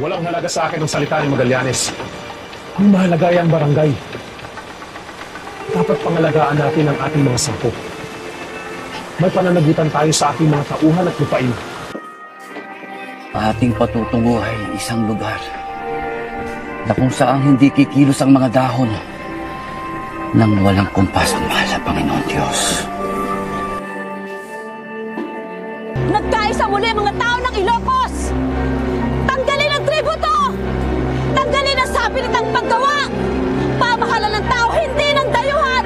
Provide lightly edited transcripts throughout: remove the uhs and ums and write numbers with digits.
Walang halaga sa akin ang salita ni Magallanes. Ang mahalaga ay ang barangay. Dapat pangalagaan natin ang ating mga sampo. May pananagutan tayo sa ating mga tauhan at lupain. Ating patutungo ay isang lugar na kung saan hindi kikilos ang mga dahon nang walang kumpas ang mahal na Panginoon Diyos. Nagkaisa muli ang mga tao ng Ilocos! Tanggalin ang tributo! Tanggalin ang sapilitang paggawa! Pamahalan ng tao, hindi ng dayuhan!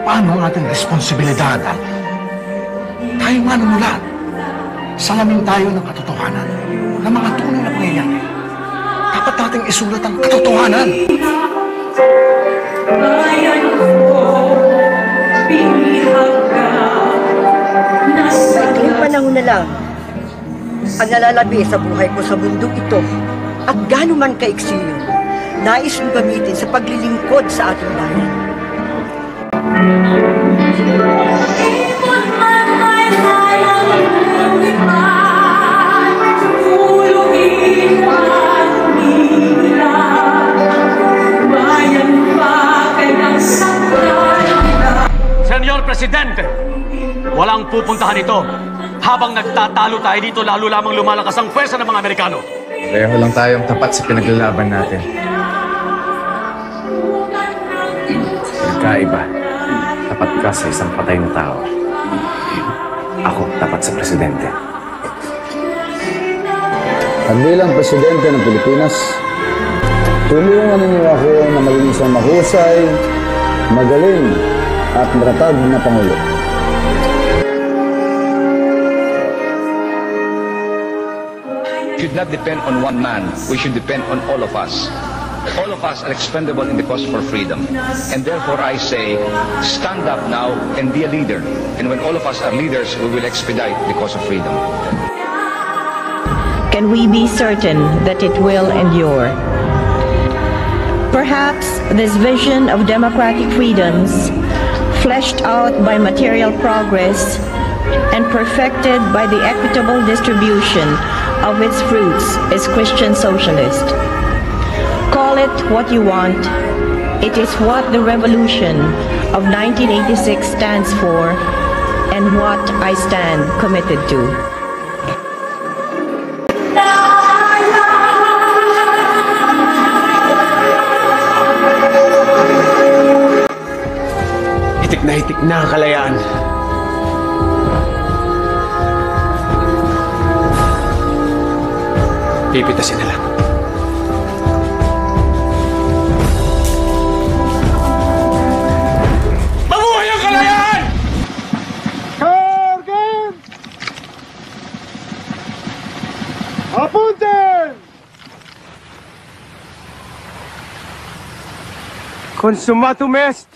Paano ang ating responsibilidad? Tayo manumulat. Salamin tayo ng katotohanan ng mga tunay na pangyayari. Dapat nating isulat ang katotohanan. Maikling panahon na lang ang nalalabi sa buhay ko sa mundong ito at gaano man kaiksi yun, nais kong gamitin sa paglilingkod sa ating bayan. Senyor Presidente, walang pupuntahan ito. Habang nagtatalo tayo dito, lalo lamang lumalakas ang pwersa ng mga Amerikano. Pareho lang tayong tapat sa pinaglalaban natin. Nagkaiba. Tapat ka sa isang patay na tao. Ako, tapat sa Presidente. At bilang Presidente ng Pilipinas, tulungan ninyo ako na maging isang mahusay, magaling, at matatag na Pangulo. We should not depend on one man. We should depend on all of us. All of us are expendable in the cause for freedom. And therefore I say, stand up now and be a leader. And when all of us are leaders, we will expedite the cause of freedom. Can we be certain that it will endure? Perhaps this vision of democratic freedoms, fleshed out by material progress and perfected by the equitable distribution of its fruits, is Christian socialist. Call it what you want. It is what the revolution of 1986 stands for and what I stand committed to. Hitik na ang kalayaan. Pipitasin na lang. Mabuhay ang kalayaan! Carguen! Apunten! Consumatum est!